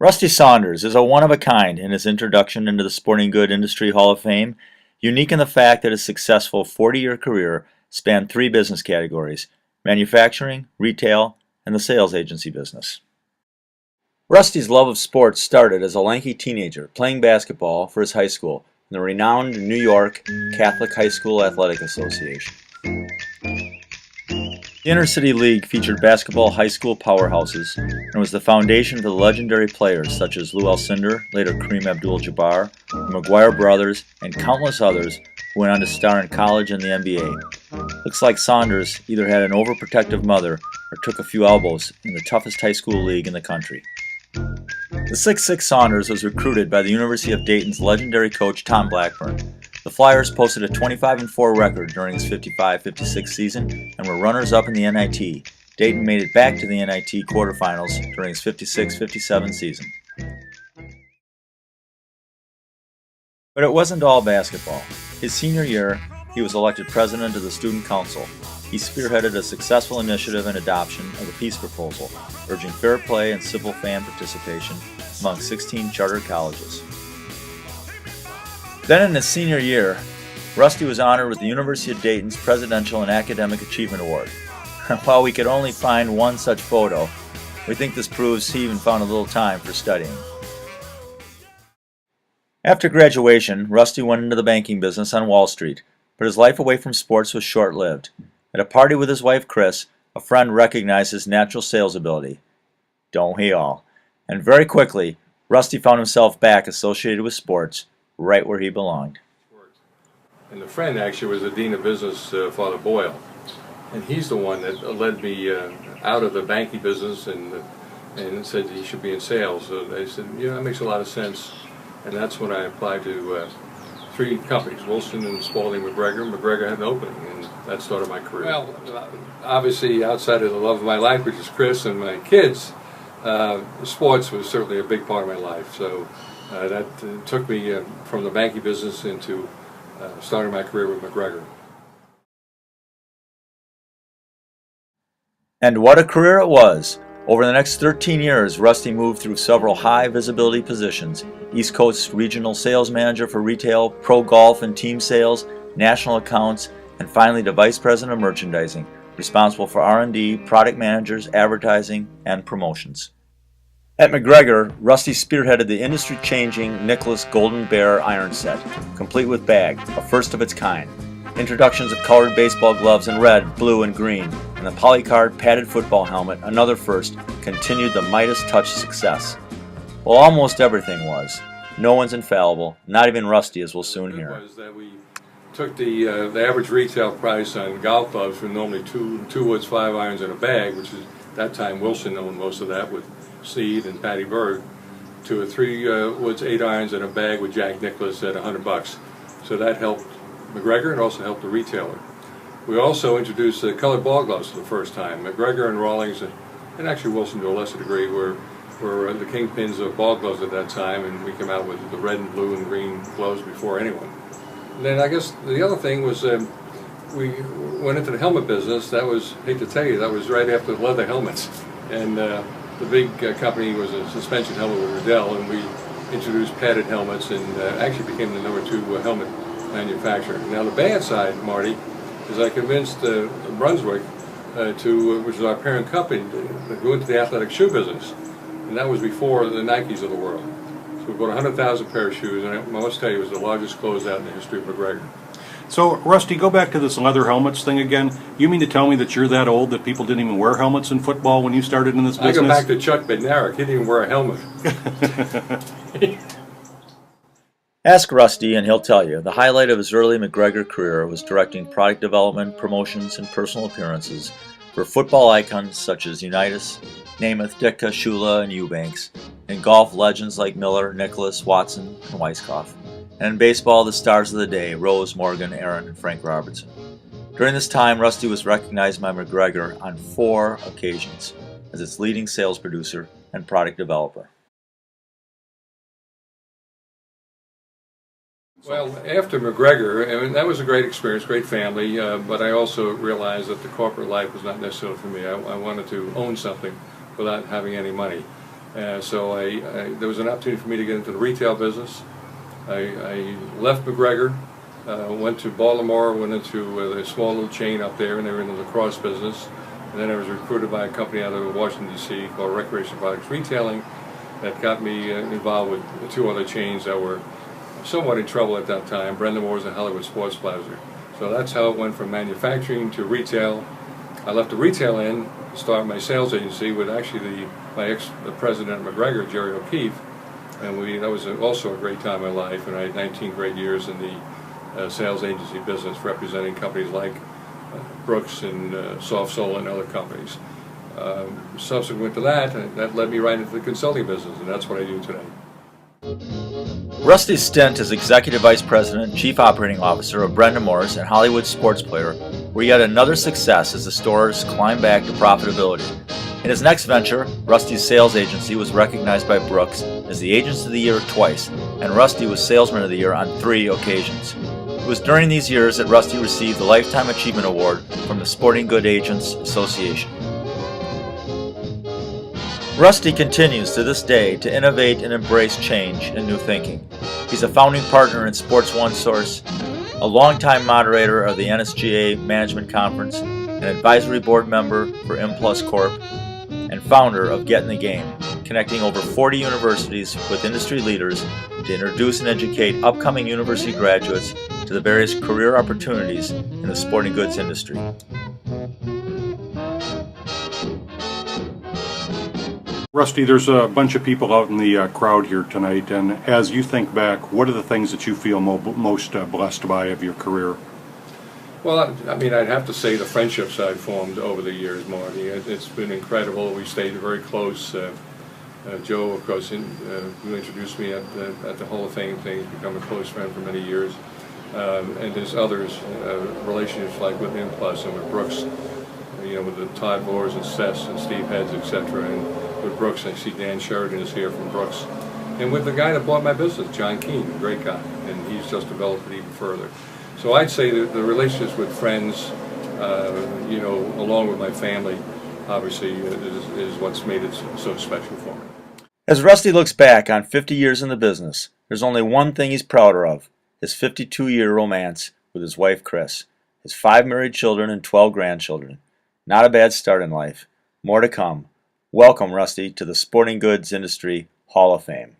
Rusty Saunders is a one-of-a-kind in his introduction into the Sporting Good Industry Hall of Fame, unique in the fact that his successful 40-year career spanned three business categories: manufacturing, retail, and the sales agency business. Rusty's love of sports started as a lanky teenager playing basketball for his high school in the renowned New York Catholic High School Athletic Association. The Inter-City League featured basketball high school powerhouses and was the foundation for the legendary players such as Lou Alcindor, later Kareem Abdul-Jabbar, the McGuire brothers, and countless others who went on to star in college and the NBA. Looks like Saunders either had an overprotective mother or took a few elbows in the toughest high school league in the country. The 6'6" Saunders was recruited by the University of Dayton's legendary coach Tom Blackburn. The Flyers posted a 25-4 record during his 55-56 season and were runners-up in the NIT. Dayton made it back to the NIT quarterfinals during his 56-57 season. But it wasn't all basketball. His senior year, he was elected president of the Student Council. He spearheaded a successful initiative and adoption of the peace proposal, urging fair play and civil fan participation among 16 charter colleges. Then in his senior year, Rusty was honored with the University of Dayton's Presidential and Academic Achievement Award. While we could only find one such photo, we think this proves he even found a little time for studying. After graduation, Rusty went into the banking business on Wall Street, but his life away from sports was short-lived. At a party with his wife Chris, a friend recognized his natural sales ability. Don't we all? And very quickly, Rusty found himself back associated with sports, right where he belonged. And the friend actually was the Dean of Business, Father Boyle. And he's the one that led me out of the banking business and said he should be in sales. So they said, that makes a lot of sense. And that's when I applied to three companies, Wilson and Spalding McGregor. McGregor had an opening, and that started my career. Well, obviously, outside of the love of my life, which is Chris and my kids, sports was certainly a big part of my life. So that took me from the banking business into starting my career with McGregor. And what a career it was! Over the next 13 years, Rusty moved through several high-visibility positions: East Coast Regional Sales Manager for Retail, Pro Golf and Team Sales, National Accounts, and finally to Vice President of Merchandising, responsible for R&D, Product Managers, Advertising, and Promotions. At McGregor, Rusty spearheaded the industry-changing Nicholas Golden Bear iron set, complete with bag, a first of its kind. Introductions of colored baseball gloves in red, blue, and green, and the polycard padded football helmet, another first, continued the Midas touch success. Well, almost everything was. No one's infallible, not even Rusty, as we'll soon hear. Was that we took the average retail price on golf gloves from normally two woods, 5 irons, and a bag, which is at that time Wilson owned most of that with Seed and Patty Berg, to a 3 woods, 8 irons, and a bag with Jack Nicklaus at $100. So that helped McGregor and also helped the retailer. We also introduced colored ball gloves for the first time. McGregor and Rawlings, and actually Wilson to a lesser degree, were the kingpins of ball gloves at that time, and we came out with the red and blue and green gloves before anyone. And then I guess the other thing was we went into the helmet business. That was, hate to tell you, that was right after the leather helmets. And the big company was a suspension helmet with Riddell, and we introduced padded helmets and actually became the number 2 helmet manufacturer. Now the bad side, Marty, is I convinced Brunswick, which is our parent company, to go into the athletic shoe business. And that was before the Nikes of the world. So we bought 100,000 pair of shoes, and I must tell you, it was the largest closeout in the history of McGregor. So, Rusty, go back to this leather helmets thing again. You mean to tell me that you're that old that people didn't even wear helmets in football when you started in this business? I go back to Chuck Bednarik. He didn't even wear a helmet. Ask Rusty and he'll tell you the highlight of his early McGregor career was directing product development, promotions, and personal appearances for football icons such as Unitas, Namath, Ditka, Shula, and Eubanks, and golf legends like Miller, Nicklaus, Watson, and Weiskopf, and in baseball the stars of the day, Rose, Morgan, Aaron, and Frank Robertson. During this time, Rusty was recognized by McGregor on 4 occasions as its leading sales producer and product developer. Well, after McGregor, I mean, that was a great experience, great family, but I also realized that the corporate life was not necessarily for me. I wanted to own something without having any money. So there was an opportunity for me to get into the retail business. I left McGregor, went to Baltimore, went into a small little chain up there, and they were in the lacrosse business. And then I was recruited by a company out of Washington, D.C. called Recreation Products Retailing that got me involved with two other chains that were somewhat in trouble at that time, Brendan Moore's and Hollywood Sports Plaza. So that's how it went from manufacturing to retail. I left the retail end to start my sales agency with actually the president of McGregor, Jerry O'Keefe, and that was also a great time in my life, and I had 19 great years in the sales agency business representing companies like Brooks and Soft Soul and other companies. Subsequent to that led me right into the consulting business, and that's what I do today. Rusty's stint as Executive Vice President and Chief Operating Officer of Brendan Moore's and Hollywood Sports Player were yet another success as the stores climbed back to profitability. In his next venture, Rusty's sales agency was recognized by Brooks as the Agents of the Year twice, and Rusty was Salesman of the Year on 3 occasions. It was during these years that Rusty received the Lifetime Achievement Award from the Sporting Goods Agents Association. Rusty continues to this day to innovate and embrace change and new thinking. He's a founding partner in Sports One Source, a longtime moderator of the NSGA Management Conference, an advisory board member for M Plus Corp, and founder of Get in the Game, connecting over 40 universities with industry leaders to introduce and educate upcoming university graduates to the various career opportunities in the sporting goods industry. Rusty, there's a bunch of people out in the crowd here tonight, and as you think back, what are the things that you feel most blessed by of your career? Well, I mean, I'd have to say the friendships I've formed over the years, Marty. It's been incredible. We stayed very close. Joe, of course, who introduced me at the Hall of Fame thing, has become a close friend for many years. And there's others, relationships like with M Plus and with Brooks, with the Todd Vores and Sess and Steve Heads, etc. And with Brooks, I see Dan Sheridan is here from Brooks. And with the guy that bought my business, John Keane, a great guy, and he's just developed it even further. So I'd say that the relationships with friends, along with my family, obviously, is what's made it so special for me. As Rusty looks back on 50 years in the business, there's only one thing he's prouder of: his 52-year romance with his wife, Chris, his 5 married children and 12 grandchildren. Not a bad start in life. More to come. Welcome, Rusty, to the Sporting Goods Industry Hall of Fame.